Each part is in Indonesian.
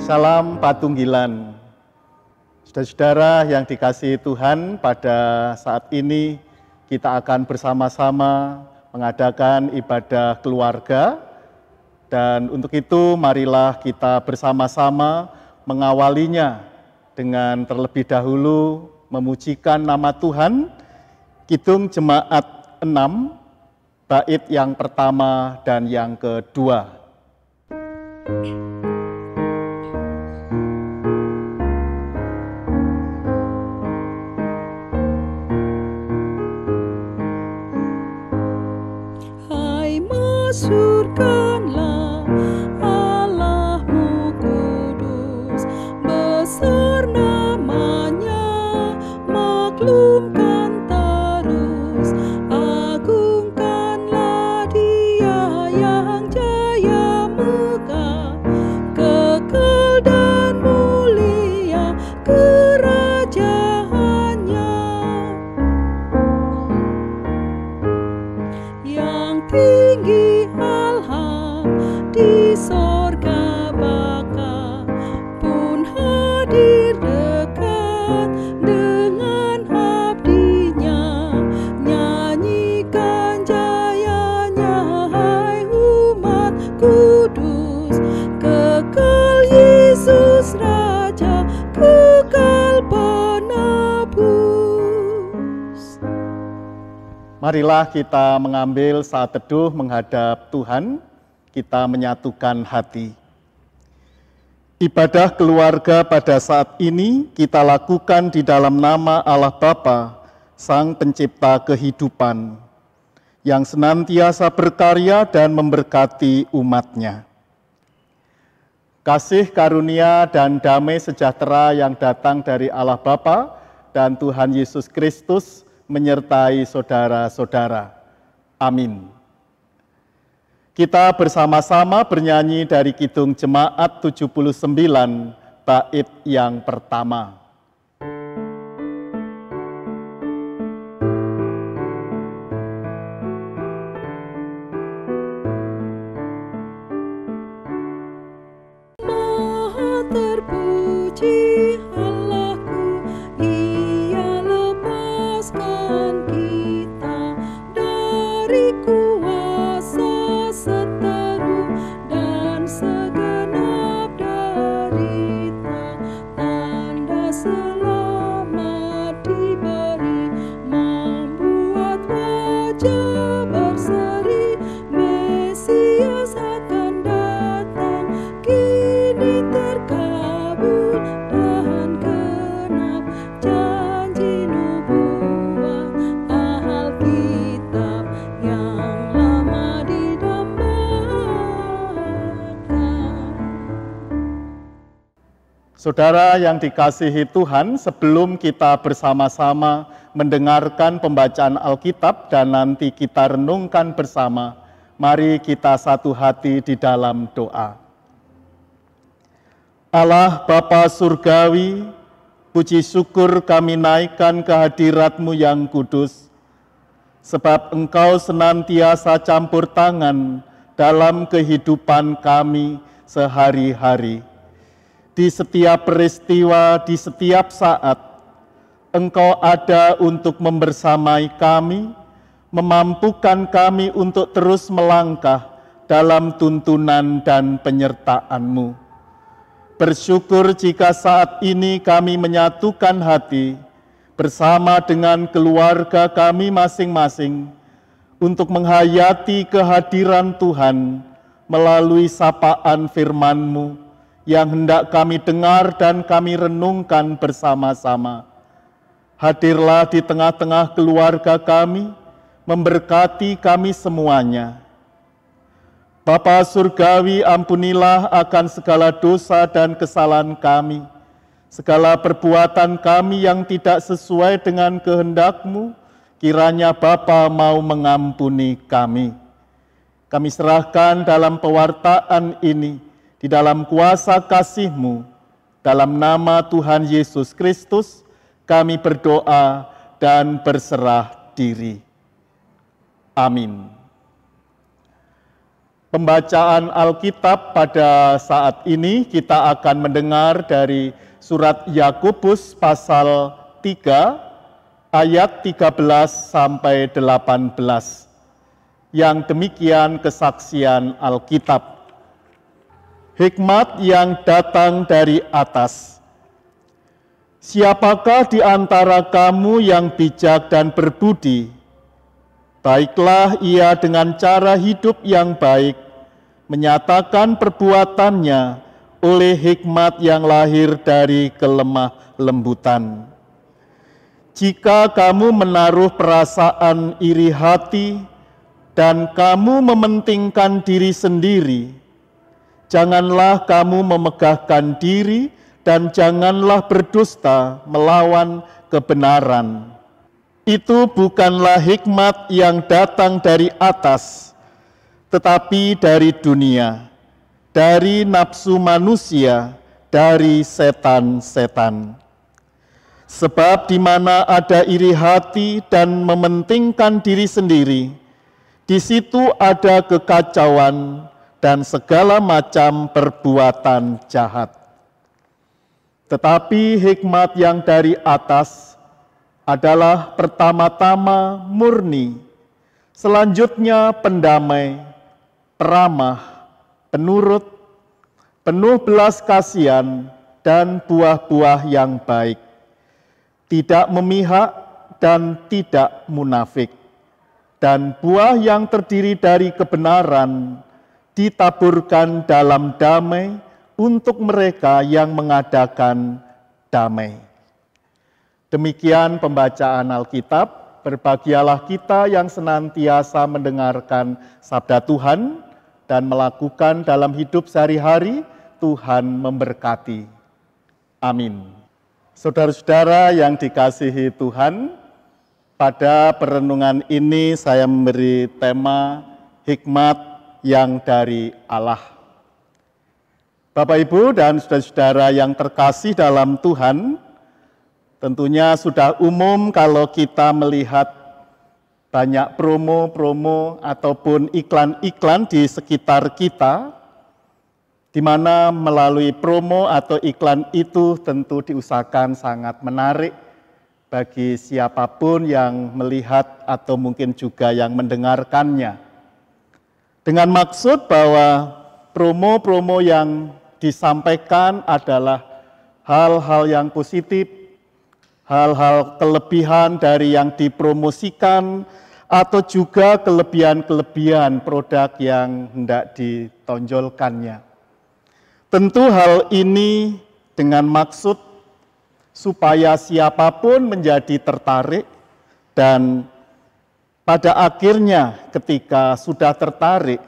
Salam Patunggilan. Saudara-saudara yang dikasihi Tuhan, pada saat ini kita akan bersama-sama mengadakan ibadah keluarga. Dan untuk itu marilah kita bersama-sama mengawalinya dengan terlebih dahulu memujikan nama Tuhan. Kidung Jemaat 6, bait yang pertama dan yang kedua. Hai masyurkanlah Allahmu kudus, besar namanya, maklumkan terus, agungkanlah Dia yang jaya megah, kekal dan mulia kerajaannya. Yang tinggi Allah di sorga Bapa pun hadir dekat dengan abdinya. Nyanyikan jayanya hai umat kudus, kekal Yesus Raja, kekal penebus. Marilah kita mengambil saat teduh menghadap Tuhan, kita menyatukan hati. Ibadah keluarga pada saat ini kita lakukan di dalam nama Allah Bapa, Sang Pencipta kehidupan, yang senantiasa berkarya dan memberkati umat-Nya. Kasih karunia dan damai sejahtera yang datang dari Allah Bapa dan Tuhan Yesus Kristus menyertai saudara-saudara. Amin. Kita bersama-sama bernyanyi dari Kidung Jemaat 79, bait yang pertama. Maha terpuji Allahku, Ia lepaskan kita dari kuasa seteru dan segenap derita. Tanda selamat diberi, membuat wajah berseri. Mesias akan datang, kini terkabul dan genap janji nubuat Alkitab yang lama didambakan. Saudara yang dikasihi Tuhan, sebelum kita bersama-sama mendengarkan pembacaan Alkitab dan nanti kita renungkan bersama, mari kita satu hati di dalam doa. Allah Bapa Surgawi, puji syukur kami naikkan kehadirat-Mu yang kudus, sebab Engkau senantiasa campur tangan dalam kehidupan kami sehari-hari. Di setiap peristiwa, di setiap saat, Engkau ada untuk membersamai kami, memampukan kami untuk terus melangkah dalam tuntunan dan penyertaan-Mu. Bersyukur jika saat ini kami menyatukan hati bersama dengan keluarga kami masing-masing untuk menghayati kehadiran Tuhan melalui sapaan firman-Mu yang hendak kami dengar dan kami renungkan bersama-sama. Hadirlah di tengah-tengah keluarga kami, memberkati kami semuanya. Bapa Surgawi, ampunilah akan segala dosa dan kesalahan kami, segala perbuatan kami yang tidak sesuai dengan kehendak-Mu, kiranya Bapa mau mengampuni kami. Kami serahkan dalam pewartaan ini, di dalam kuasa kasih-Mu, dalam nama Tuhan Yesus Kristus, kami berdoa dan berserah diri. Amin. Pembacaan Alkitab pada saat ini kita akan mendengar dari surat Yakobus pasal 3 ayat 13 sampai 18. Yang demikian kesaksian Alkitab. Hikmat yang datang dari atas. Siapakah di antara kamu yang bijak dan berbudi? Baiklah ia dengan cara hidup yang baik, menyatakan perbuatannya oleh hikmat yang lahir dari kelemah lembutan. Jika kamu menaruh perasaan iri hati dan kamu mementingkan diri sendiri, janganlah kamu memegahkan diri dan janganlah berdusta melawan kebenaran. Itu bukanlah hikmat yang datang dari atas, tetapi dari dunia, dari nafsu manusia, dari setan-setan. Sebab di mana ada iri hati dan mementingkan diri sendiri, di situ ada kekacauan dan segala macam perbuatan jahat. Tetapi hikmat yang dari atas adalah pertama-tama murni, selanjutnya pendamai, peramah, penurut, penuh belas kasihan dan buah-buah yang baik, tidak memihak dan tidak munafik, dan buah yang terdiri dari kebenaran ditaburkan dalam damai untuk mereka yang mengadakan damai. Demikian pembacaan Alkitab. Berbahagialah kita yang senantiasa mendengarkan sabda Tuhan dan melakukan dalam hidup sehari-hari. Tuhan memberkati. Amin. Saudara-saudara yang dikasihi Tuhan, pada perenungan ini saya memberi tema hikmat yang dari Allah. Bapak, Ibu, dan saudara-saudara yang terkasih dalam Tuhan, tentunya sudah umum kalau kita melihat banyak promo-promo ataupun iklan-iklan di sekitar kita, di mana melalui promo atau iklan itu tentu diusahakan sangat menarik bagi siapapun yang melihat atau mungkin juga yang mendengarkannya. Dengan maksud bahwa promo-promo yang disampaikan adalah hal-hal yang positif, hal-hal kelebihan dari yang dipromosikan, atau juga kelebihan-kelebihan produk yang hendak ditonjolkannya. Tentu hal ini dengan maksud supaya siapapun menjadi tertarik dan pada akhirnya ketika sudah tertarik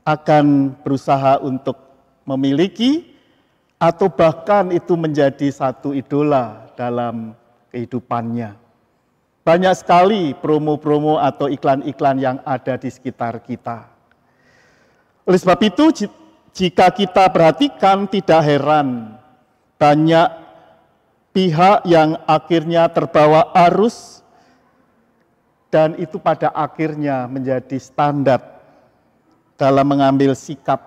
akan berusaha untuk memiliki atau bahkan itu menjadi satu idola dalam kehidupannya. Banyak sekali promo-promo atau iklan-iklan yang ada di sekitar kita. Oleh sebab itu, jika kita perhatikan tidak heran banyak pihak yang akhirnya terbawa arus dan itu pada akhirnya menjadi standar dalam mengambil sikap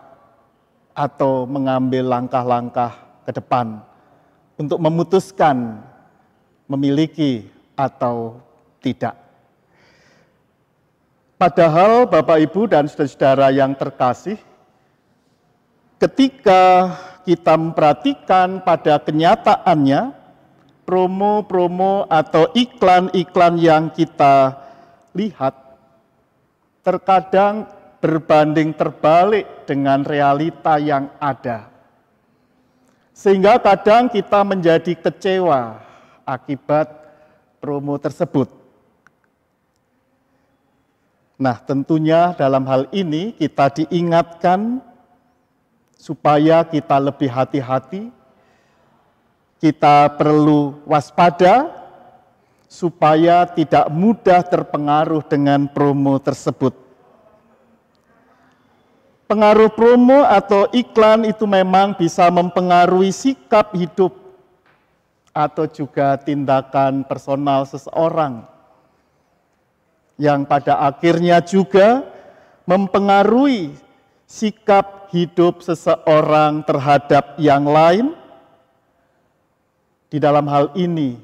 atau mengambil langkah-langkah ke depan untuk memutuskan memiliki atau tidak. Padahal Bapak, Ibu, dan saudara-saudara yang terkasih, ketika kita memperhatikan pada kenyataannya, promo-promo atau iklan-iklan yang kita lihat terkadang berbanding terbalik dengan realita yang ada. Sehingga kadang kita menjadi kecewa akibat promo tersebut. Nah, tentunya dalam hal ini kita diingatkan supaya kita lebih hati-hati, kita perlu waspada supaya tidak mudah terpengaruh dengan promo tersebut. Pengaruh promo atau iklan itu memang bisa mempengaruhi sikap hidup atau juga tindakan personal seseorang, yang pada akhirnya juga mempengaruhi sikap hidup seseorang terhadap yang lain. Di dalam hal ini,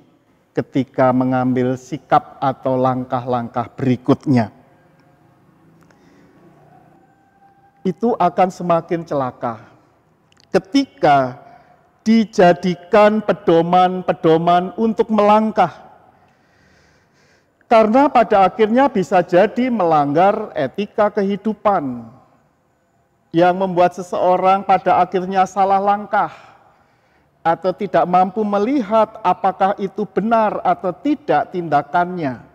ketika mengambil sikap atau langkah-langkah berikutnya, itu akan semakin celaka ketika dijadikan pedoman-pedoman untuk melangkah. Karena pada akhirnya bisa jadi melanggar etika kehidupan yang membuat seseorang pada akhirnya salah langkah atau tidak mampu melihat apakah itu benar atau tidak tindakannya.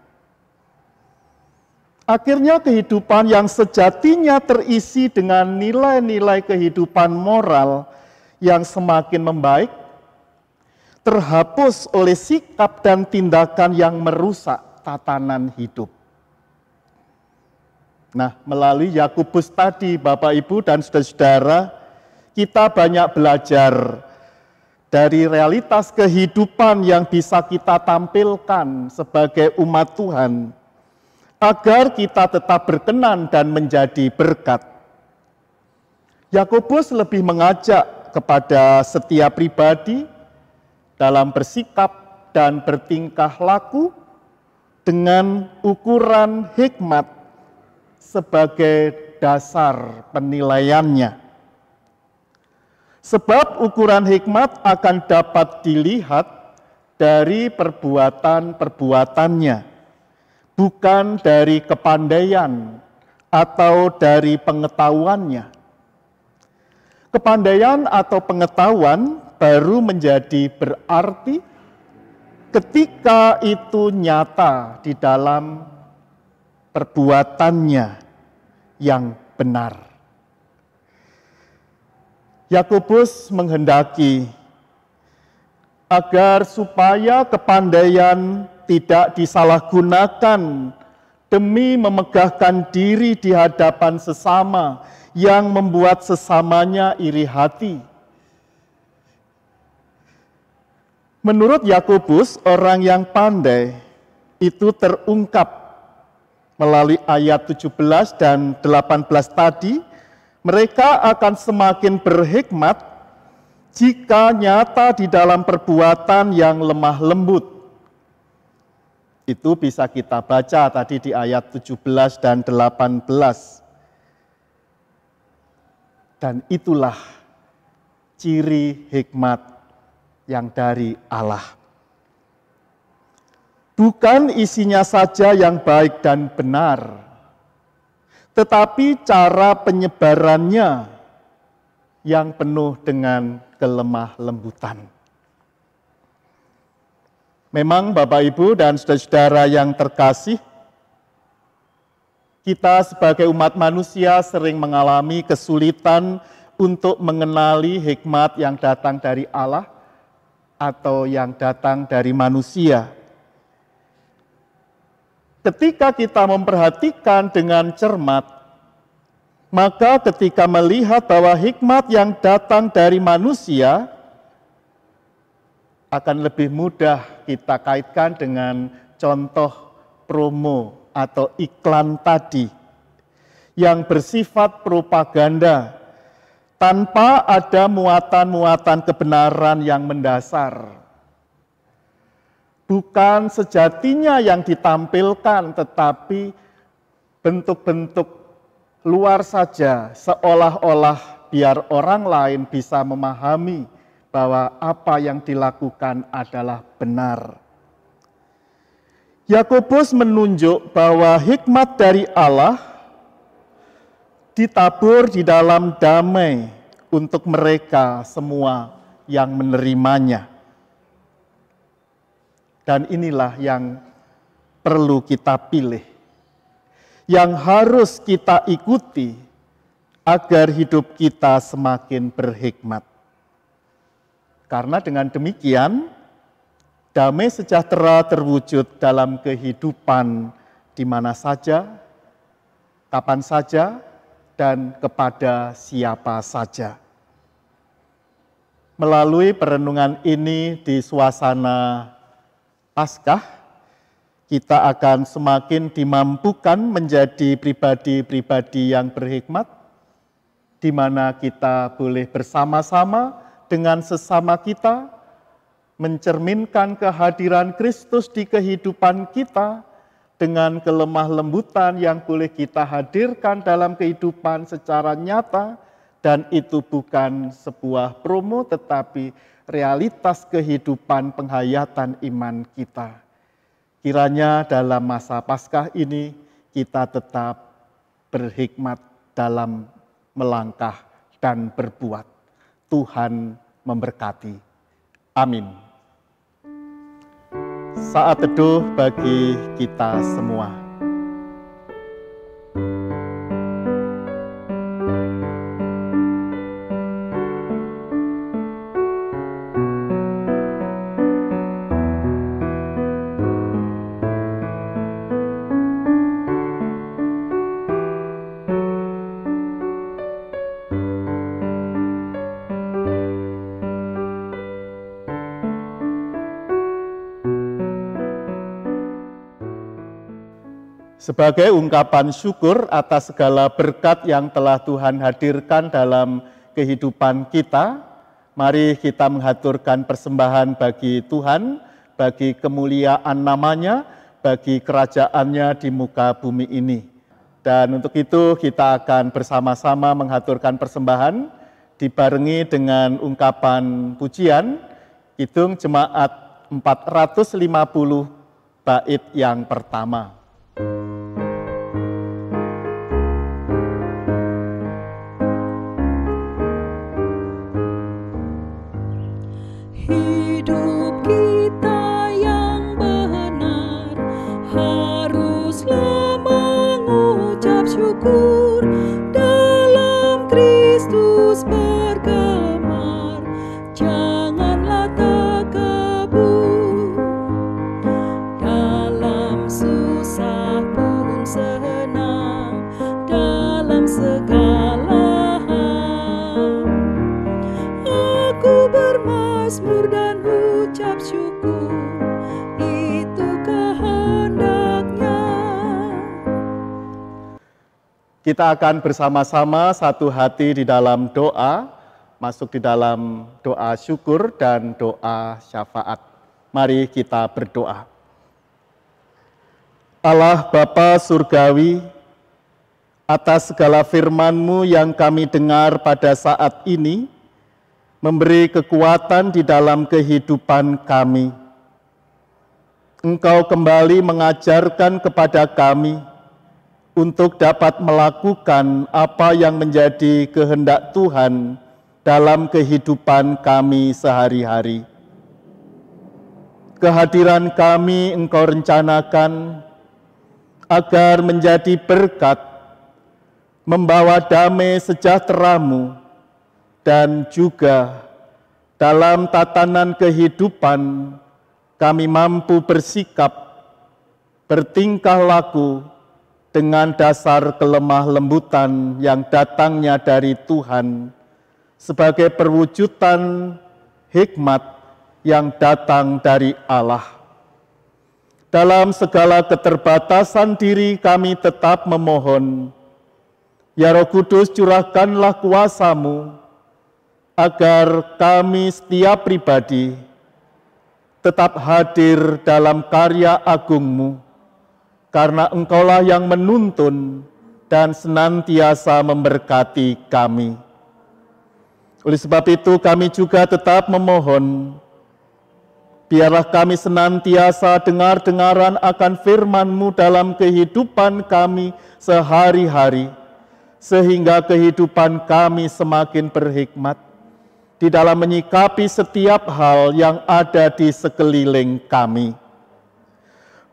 Akhirnya kehidupan yang sejatinya terisi dengan nilai-nilai kehidupan moral yang semakin membaik, terhapus oleh sikap dan tindakan yang merusak tatanan hidup. Nah, melalui Yakobus tadi, Bapak, Ibu, dan saudara-saudara, kita banyak belajar dari realitas kehidupan yang bisa kita tampilkan sebagai umat Tuhan, agar kita tetap berkenan dan menjadi berkat. Yakobus lebih mengajak kepada setiap pribadi dalam bersikap dan bertingkah laku dengan ukuran hikmat sebagai dasar penilaiannya. Sebab ukuran hikmat akan dapat dilihat dari perbuatan-perbuatannya, bukan dari kepandaian atau dari pengetahuannya. Kepandaian atau pengetahuan baru menjadi berarti ketika itu nyata di dalam perbuatannya yang benar. Yakobus menghendaki agar supaya kepandaian tidak disalahgunakan demi memegahkan diri di hadapan sesama yang membuat sesamanya iri hati. Menurut Yakobus, orang yang pandai itu terungkap melalui ayat 17 dan 18 tadi. Mereka akan semakin berhikmat jika nyata di dalam perbuatan yang lemah lembut. Itu bisa kita baca tadi di ayat 17 dan 18. Dan itulah ciri hikmat yang dari Allah. Bukan isinya saja yang baik dan benar, tetapi cara penyebarannya yang penuh dengan kelemah lembutan. Memang Bapak, Ibu, dan saudara-saudara yang terkasih, kita sebagai umat manusia sering mengalami kesulitan untuk mengenali hikmat yang datang dari Allah atau yang datang dari manusia. Ketika kita memperhatikan dengan cermat, maka ketika melihat bahwa hikmat yang datang dari manusia akan lebih mudah kita kaitkan dengan contoh promo atau iklan tadi yang bersifat propaganda tanpa ada muatan-muatan kebenaran yang mendasar. Bukan sejatinya yang ditampilkan, tetapi bentuk-bentuk luar saja, seolah-olah biar orang lain bisa memahami bahwa apa yang dilakukan adalah benar. Yakobus menunjuk bahwa hikmat dari Allah ditabur di dalam damai untuk mereka semua yang menerimanya. Dan inilah yang perlu kita pilih, yang harus kita ikuti agar hidup kita semakin berhikmat. Karena dengan demikian, damai sejahtera terwujud dalam kehidupan di mana saja, kapan saja, dan kepada siapa saja. Melalui perenungan ini di suasana Paskah, kita akan semakin dimampukan menjadi pribadi-pribadi yang berhikmat, di mana kita boleh bersama-sama dengan sesama kita, mencerminkan kehadiran Kristus di kehidupan kita, dengan kelemah lembutan yang boleh kita hadirkan dalam kehidupan secara nyata, dan itu bukan sebuah promo tetapi realitas kehidupan penghayatan iman kita. Kiranya dalam masa Paskah ini kita tetap berhikmat dalam melangkah dan berbuat. Tuhan memberkati. Amin. Saat teduh bagi kita semua. Sebagai ungkapan syukur atas segala berkat yang telah Tuhan hadirkan dalam kehidupan kita, mari kita mengaturkan persembahan bagi Tuhan, bagi kemuliaan namanya, bagi kerajaannya di muka bumi ini. Dan untuk itu kita akan bersama-sama mengaturkan persembahan, dibarengi dengan ungkapan pujian, Kidung Jemaat 450 bait yang pertama. Hidup kita yang benar haruslah mengucap syukur, dalam Kristus bergemar, janganlah takabur. Dalam susah pun senang, dalam segala hal aku bermazmur dan ucap syukur, itu kehendaknya. Kita akan bersama-sama satu hati di dalam doa, masuk di dalam doa syukur dan doa syafaat. Mari kita berdoa. Allah Bapa Surgawi, atas segala firman-Mu yang kami dengar pada saat ini, memberi kekuatan di dalam kehidupan kami. Engkau kembali mengajarkan kepada kami untuk dapat melakukan apa yang menjadi kehendak Tuhan dalam kehidupan kami sehari-hari. Kehadiran kami Engkau rencanakan agar menjadi berkat, membawa damai sejahtera-Mu, dan juga dalam tatanan kehidupan kami mampu bersikap, bertingkah laku dengan dasar kelemah lembutan yang datangnya dari Tuhan sebagai perwujudan hikmat yang datang dari Allah. Dalam segala keterbatasan diri kami tetap memohon, ya Roh Kudus, curahkanlah kuasa-Mu agar kami setiap pribadi tetap hadir dalam karya agung-Mu, karena Engkaulah yang menuntun dan senantiasa memberkati kami. Oleh sebab itu kami juga tetap memohon, biarlah kami senantiasa dengar-dengaran akan firman-Mu dalam kehidupan kami sehari-hari, sehingga kehidupan kami semakin berhikmat di dalam menyikapi setiap hal yang ada di sekeliling kami.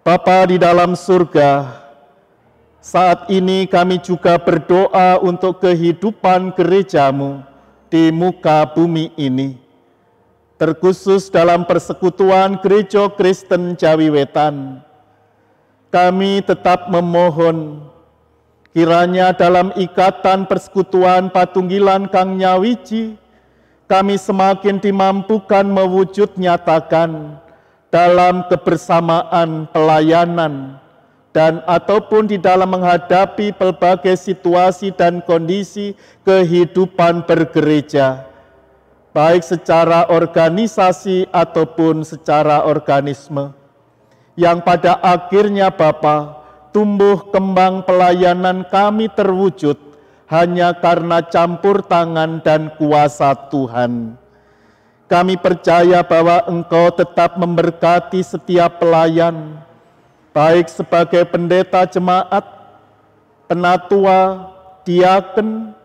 Bapa di dalam surga, saat ini kami juga berdoa untuk kehidupan gereja-Mu di muka bumi ini, terkhusus dalam persekutuan Gereja Kristen Jawi Wetan. Kami tetap memohon, kiranya dalam ikatan persekutuan Patunggilan Kang Nyawiji, kami semakin dimampukan mewujud nyatakan dalam kebersamaan pelayanan dan ataupun di dalam menghadapi berbagai situasi dan kondisi kehidupan bergereja, baik secara organisasi ataupun secara organisme, yang pada akhirnya Bapa, tumbuh kembang pelayanan kami terwujud hanya karena campur tangan dan kuasa Tuhan. Kami percaya bahwa Engkau tetap memberkati setiap pelayan, baik sebagai pendeta jemaat, penatua, diaken,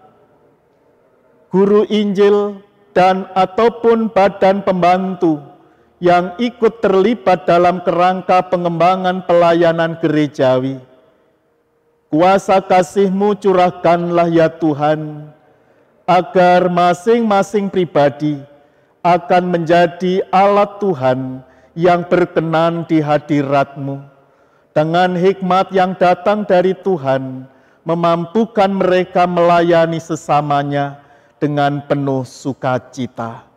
guru Injil, dan ataupun badan pembantu yang ikut terlibat dalam kerangka pengembangan pelayanan gerejawi. Kuasa kasih-Mu curahkanlah ya Tuhan, agar masing-masing pribadi akan menjadi alat Tuhan yang berkenan di hadirat-Mu. Dengan hikmat yang datang dari Tuhan, memampukan mereka melayani sesamanya dengan penuh sukacita.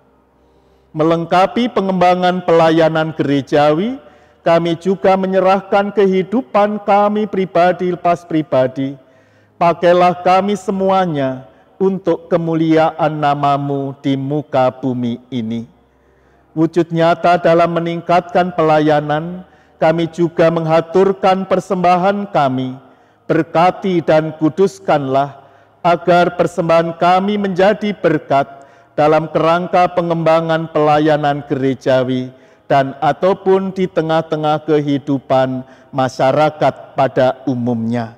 Melengkapi pengembangan pelayanan gerejawi, kami juga menyerahkan kehidupan kami pribadi lepas pribadi. Pakailah kami semuanya untuk kemuliaan nama-Mu di muka bumi ini. Wujud nyata dalam meningkatkan pelayanan, kami juga menghaturkan persembahan kami. Berkati dan kuduskanlah agar persembahan kami menjadi berkat dalam kerangka pengembangan pelayanan gerejawi dan ataupun di tengah-tengah kehidupan masyarakat pada umumnya.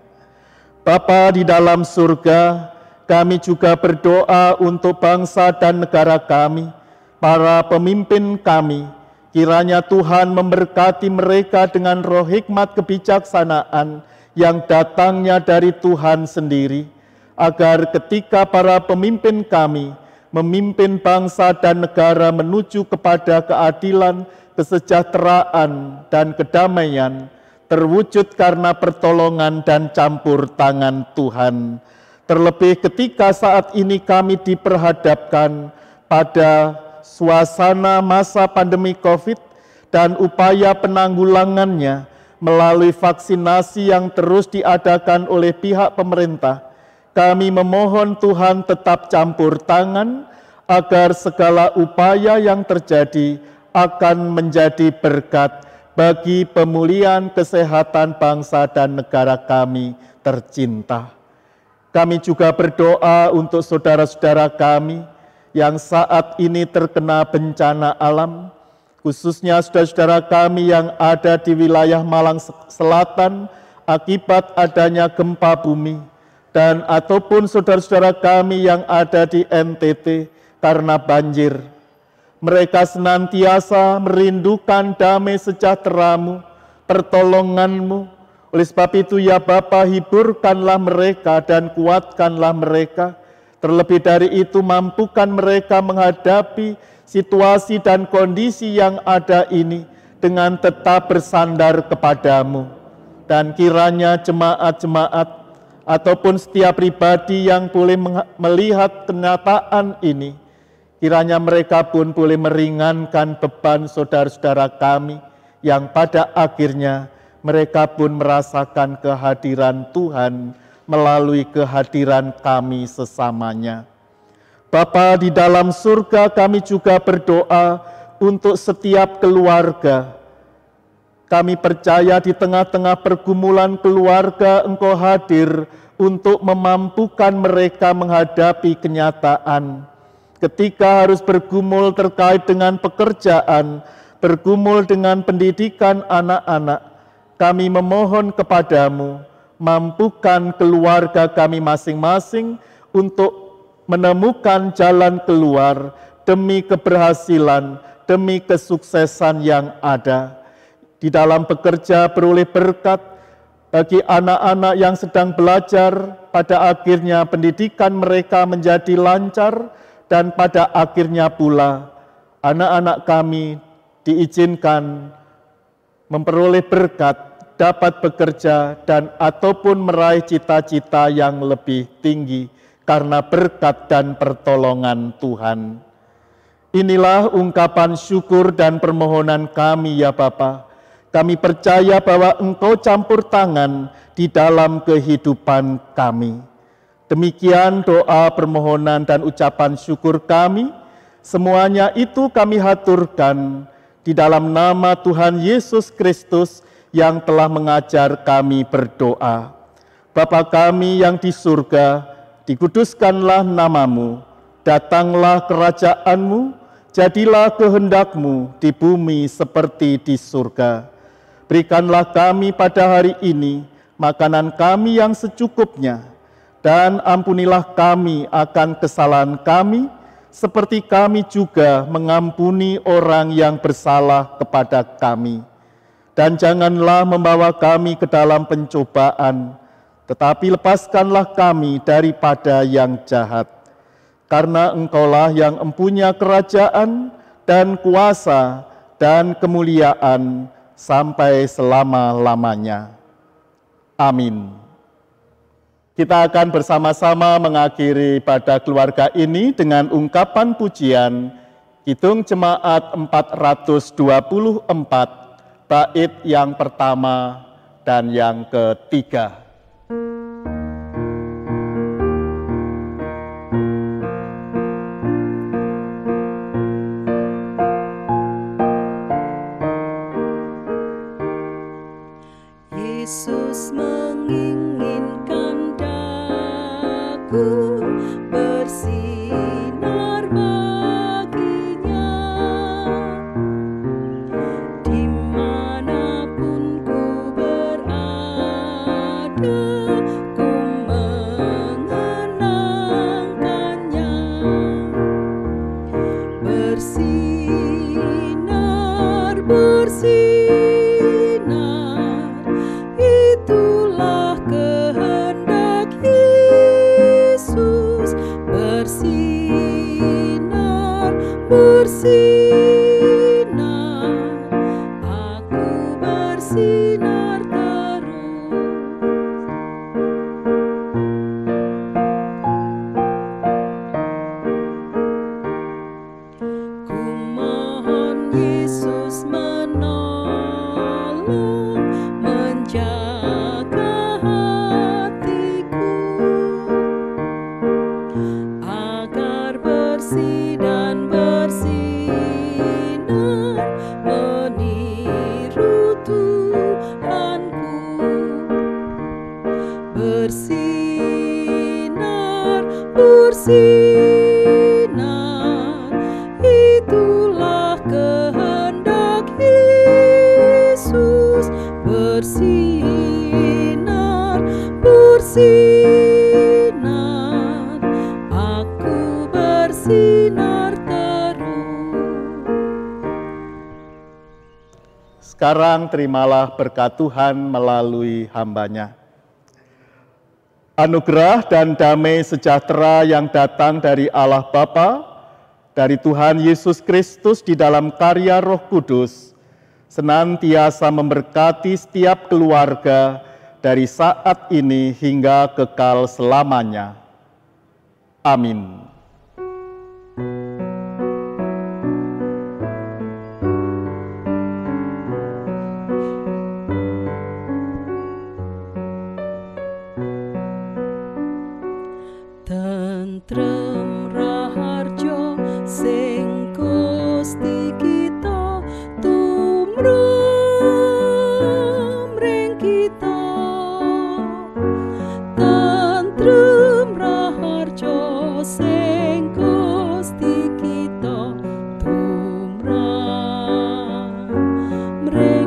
Bapa di dalam surga, kami juga berdoa untuk bangsa dan negara kami, para pemimpin kami. Kiranya Tuhan memberkati mereka dengan roh hikmat kebijaksanaan yang datangnya dari Tuhan sendiri, agar ketika para pemimpin kami memimpin bangsa dan negara menuju kepada keadilan, kesejahteraan, dan kedamaian, terwujud karena pertolongan dan campur tangan Tuhan. Terlebih ketika saat ini kami diperhadapkan pada suasana masa pandemi COVID dan upaya penanggulangannya melalui vaksinasi yang terus diadakan oleh pihak pemerintah, kami memohon Tuhan tetap campur tangan agar segala upaya yang terjadi akan menjadi berkat bagi pemulihan kesehatan bangsa dan negara kami tercinta. Kami juga berdoa untuk saudara-saudara kami yang saat ini terkena bencana alam, khususnya saudara-saudara kami yang ada di wilayah Malang Selatan akibat adanya gempa bumi, dan ataupun saudara-saudara kami yang ada di NTT karena banjir. Mereka senantiasa merindukan damai sejahtera-Mu, pertolongan-Mu. Oleh sebab itu ya Bapa, hiburkanlah mereka dan kuatkanlah mereka. Terlebih dari itu, mampukan mereka menghadapi situasi dan kondisi yang ada ini dengan tetap bersandar kepada-Mu. Dan kiranya jemaat-jemaat ataupun setiap pribadi yang boleh melihat kenyataan ini, kiranya mereka pun boleh meringankan beban saudara-saudara kami yang pada akhirnya mereka pun merasakan kehadiran Tuhan melalui kehadiran kami sesamanya. Bapa di dalam surga, kami juga berdoa untuk setiap keluarga. Kami percaya di tengah-tengah pergumulan keluarga Engkau hadir untuk memampukan mereka menghadapi kenyataan. Ketika harus bergumul terkait dengan pekerjaan, bergumul dengan pendidikan anak-anak, kami memohon kepadamu, mampukan keluarga kami masing-masing untuk menemukan jalan keluar demi keberhasilan, demi kesuksesan yang ada. Di dalam bekerja beroleh berkat bagi anak-anak yang sedang belajar, pada akhirnya pendidikan mereka menjadi lancar, dan pada akhirnya pula anak-anak kami diizinkan memperoleh berkat, dapat bekerja dan ataupun meraih cita-cita yang lebih tinggi karena berkat dan pertolongan Tuhan. Inilah ungkapan syukur dan permohonan kami ya Bapa. Kami percaya bahwa Engkau campur tangan di dalam kehidupan kami. Demikian doa, permohonan, dan ucapan syukur kami. Semuanya itu kami haturkan di dalam nama Tuhan Yesus Kristus yang telah mengajar kami berdoa. Bapa kami yang di surga, dikuduskanlah namamu, datanglah kerajaan-Mu, jadilah kehendak-Mu di bumi seperti di surga. Berikanlah kami pada hari ini makanan kami yang secukupnya, dan ampunilah kami akan kesalahan kami, seperti kami juga mengampuni orang yang bersalah kepada kami. Dan janganlah membawa kami ke dalam pencobaan, tetapi lepaskanlah kami daripada yang jahat. Karena Engkaulah yang empunya kerajaan dan kuasa dan kemuliaan sampai selama-lamanya. Amin. Kita akan bersama-sama mengakhiri pada keluarga ini dengan ungkapan pujian Kidung Jemaat 424, bait yang pertama dan yang ketiga. Yesus menginginkan daku bersinar baginya, dimanapun ku berada, ku mengenangkannya. Bersinar, bersinar, itulah kehendak Yesus. Bersinar, bersinar, aku bersinar terus. Ku mohon Yesus menolong, menjaga hatiku, agar bersih dan bersinar, meniru Tuhanku. Bersinar, bersinar, itulah kehendak Yesus. Bersinar, bersinar, aku bersinar terus. Sekarang terimalah berkat Tuhan melalui hamba-Nya. Anugerah dan damai sejahtera yang datang dari Allah Bapa, dari Tuhan Yesus Kristus di dalam karya Roh Kudus, senantiasa memberkati setiap keluarga dari saat ini hingga kekal selamanya. Amin. Tentrem raharjo sing Gusti kita tumrap ring kita. Tentrem raharjo sing Gusti kita tumrap ring